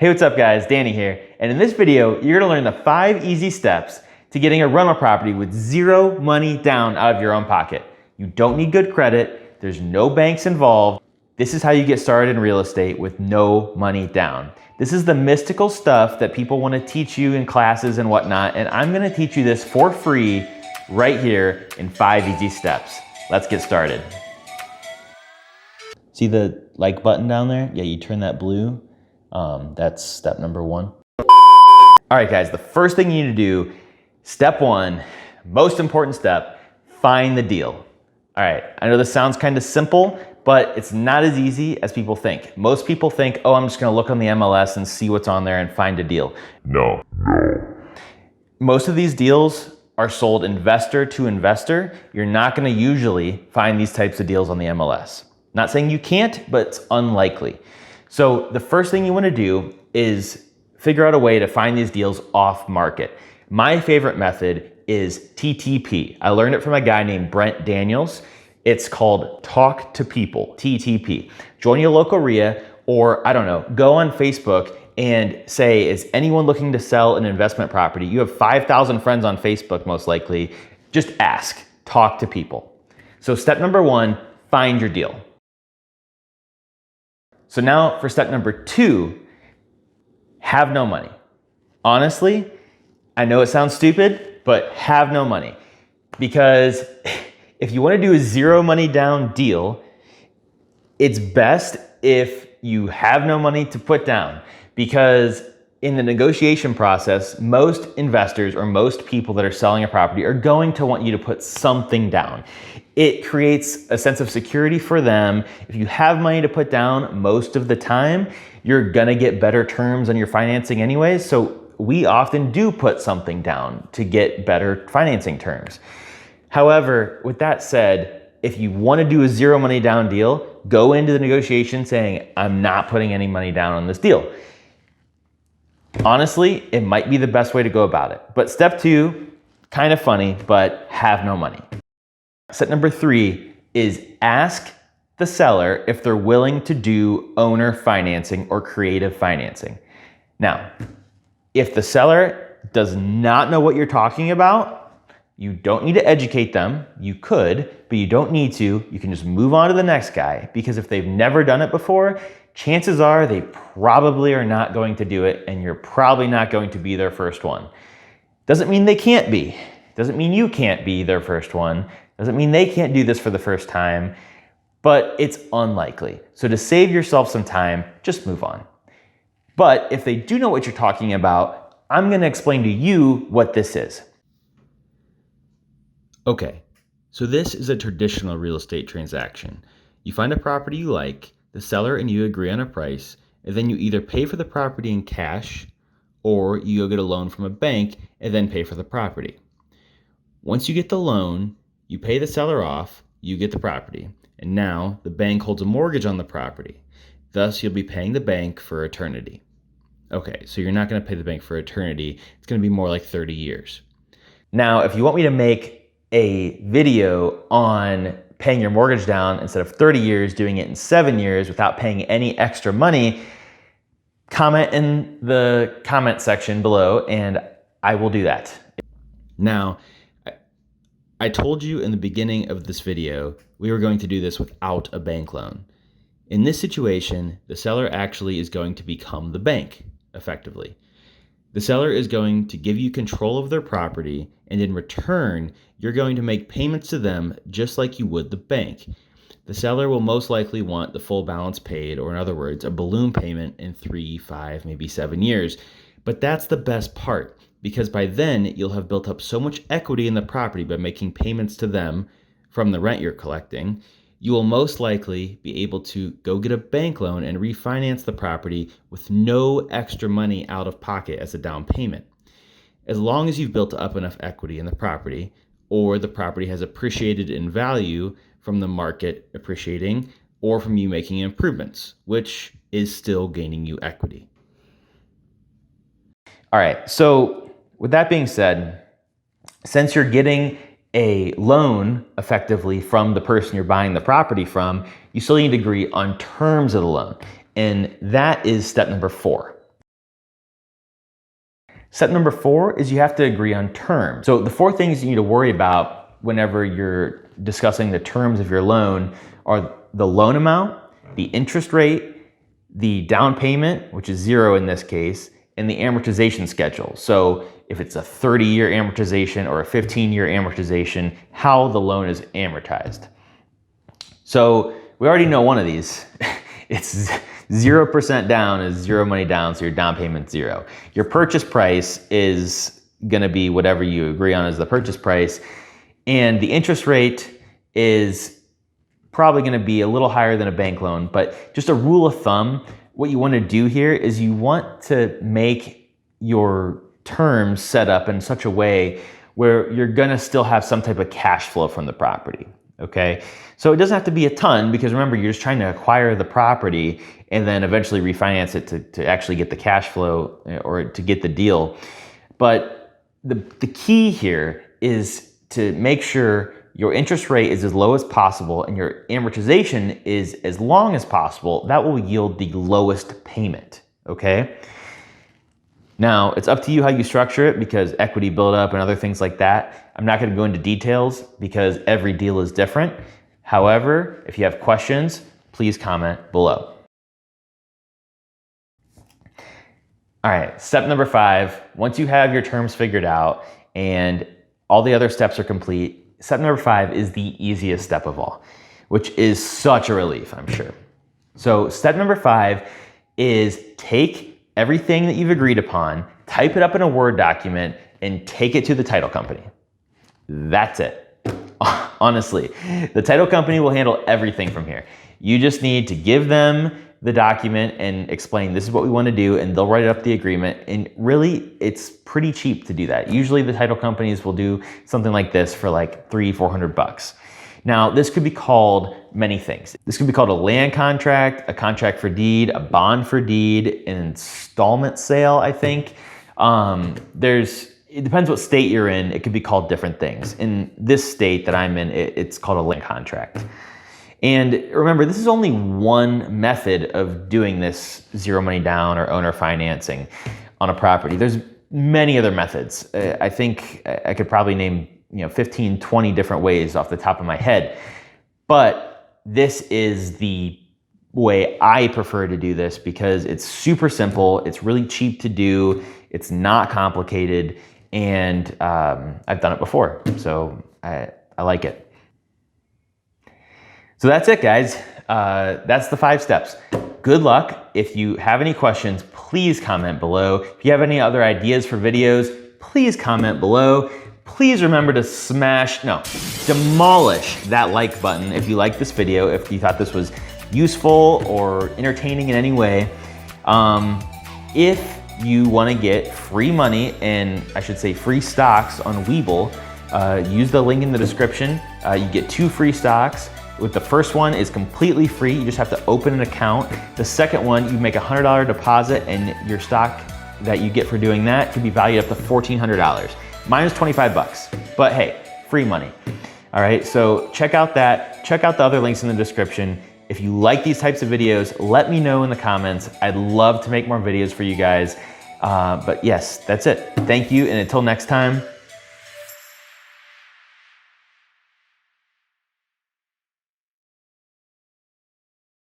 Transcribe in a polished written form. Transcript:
Hey, what's up guys? Danny here. And in this video, you're gonna learn the 5 easy steps to getting a rental property with zero money down out of your own pocket. You don't need good credit. There's no banks involved. This is how you get started in real estate with no money down. This is the mystical stuff that people wanna teach you in classes and whatnot. And I'm gonna teach you this for free right here in 5 easy steps. Let's get started. See the like button down there? Yeah, you turn that blue. That's step number 1. All right, guys, the first thing you need to do, step 1, most important step, find the deal. All right, I know this sounds kind of simple, but it's not as easy as people think. Most people think, oh, I'm just gonna look on the MLS and see what's on there and find a deal. No. Most of these deals are sold investor to investor. You're not gonna usually find these types of deals on the MLS. Not saying you can't, but it's unlikely. So the first thing you want to do is figure out a way to find these deals off market. My favorite method is TTP. I learned it from a guy named Brent Daniels. It's called Talk to People, TTP. Join your local RIA, or I don't know, go on Facebook and say, is anyone looking to sell an investment property? You have 5,000 friends on Facebook, most likely. Just ask, talk to people. So step number 1, find your deal. So now for step number 2, have no money. Honestly, I know it sounds stupid, but have no money. Because if you want to do a zero money down deal, it's best if you have no money to put down. Because in the negotiation process, most investors or most people that are selling a property are going to want you to put something down. It creates a sense of security for them. If you have money to put down most of the time, you're gonna get better terms on your financing anyways. So we often do put something down to get better financing terms. However, with that said, if you wanna do a zero money down deal, go into the negotiation saying, I'm not putting any money down on this deal. Honestly, it might be the best way to go about it. But step 2, kind of funny, but have no money. Step number 3 is ask the seller if they're willing to do owner financing or creative financing. Now, if the seller does not know what you're talking about, you don't need to educate them. You could, but you don't need to. You can just move on to the next guy, because if they've never done it before, chances are they probably are not going to do it, and you're probably not going to be their first one. Doesn't mean they can't be. Doesn't mean you can't be their first one. Doesn't mean they can't do this for the first time, but it's unlikely. So to save yourself some time, just move on. But if they do know what you're talking about, I'm gonna explain to you what this is. Okay, so this is a traditional real estate transaction. You find a property you like, the seller and you agree on a price, and then you either pay for the property in cash, or you go get a loan from a bank and then pay for the property. Once you get the loan, you pay the seller off, you get the property, and now the bank holds a mortgage on the property. Thus, you'll be paying the bank for eternity. Okay, so you're not gonna pay the bank for eternity. It's gonna be more like 30 years. Now, if you want me to make a video on paying your mortgage down instead of 30 years, doing it in 7 years without paying any extra money, comment in the comment section below and I will do that. Now, I told you in the beginning of this video, we were going to do this without a bank loan. In this situation, the seller actually is going to become the bank, effectively. The seller is going to give you control of their property, and in return, you're going to make payments to them just like you would the bank. The seller will most likely want the full balance paid, or in other words, a balloon payment in 3, 5, maybe 7 years. But that's the best part, because by then you'll have built up so much equity in the property by making payments to them from the rent you're collecting. You will most likely be able to go get a bank loan and refinance the property with no extra money out of pocket as a down payment. As long as you've built up enough equity in the property, or the property has appreciated in value from the market appreciating, or from you making improvements, which is still gaining you equity. All right, so with that being said, since you're getting a loan effectively from the person you're buying the property from, you still need to agree on terms of the loan. And that is step number 4. Step number 4 is you have to agree on terms. So the 4 things you need to worry about whenever you're discussing the terms of your loan are the loan amount, the interest rate, the down payment, which is 0 in this case, and the amortization schedule. So if it's a 30-year amortization or a 15-year amortization, how the loan is amortized. So we already know one of these. It's 0% down is 0 money down, so your down payment's 0. Your purchase price is gonna be whatever you agree on as the purchase price, and the interest rate is probably gonna be a little higher than a bank loan, but just a rule of thumb, what you wanna do here is you want to make your terms set up in such a way where you're gonna still have some type of cash flow from the property, okay? So it doesn't have to be a ton, because remember, you're just trying to acquire the property and then eventually refinance it to actually get the cash flow or to get the deal. But the key here is to make sure your interest rate is as low as possible and your amortization is as long as possible. That will yield the lowest payment, okay? Now, it's up to you how you structure it, because equity buildup and other things like that, I'm not gonna go into details because every deal is different. However, if you have questions, please comment below. All right, step number 5, once you have your terms figured out and all the other steps are complete, step number 5 is the easiest step of all, which is such a relief, I'm sure. So step number 5 is take everything that you've agreed upon, type it up in a Word document, and take it to the title company. That's it. Honestly, the title company will handle everything from here. You just need to give them the document and explain this is what we want to do, and they'll write up the agreement. And really, it's pretty cheap to do that. Usually the title companies will do something like this for like $300-400 bucks. Now, this could be called many things. This could be called a land contract, a contract for deed, a bond for deed, an installment sale, I think. It depends what state you're in. It could be called different things. In this state that I'm in, it's called a land contract. And remember, this is only one method of doing this 0 money down or owner financing on a property. There's many other methods. I think I could probably name 15, 20 different ways off the top of my head. But this is the way I prefer to do this because it's super simple. It's really cheap to do. It's not complicated. And I've done it before, so I like it. So that's it, guys. That's the 5 steps. Good luck. If you have any questions, please comment below. If you have any other ideas for videos, please comment below. Please remember to demolish that like button if you liked this video, if you thought this was useful or entertaining in any way. If you want to get free money, and I should say free stocks on Webull, use the link in the description. You get 2 free stocks. With the first one is completely free. You just have to open an account. The second one, you make a $100 deposit, and your stock that you get for doing that can be valued up to $1,400. Mine is 25 bucks, but hey, free money. All right, so check out that. Check out the other links in the description. If you like these types of videos, let me know in the comments. I'd love to make more videos for you guys. But yes, that's it. Thank you, and until next time,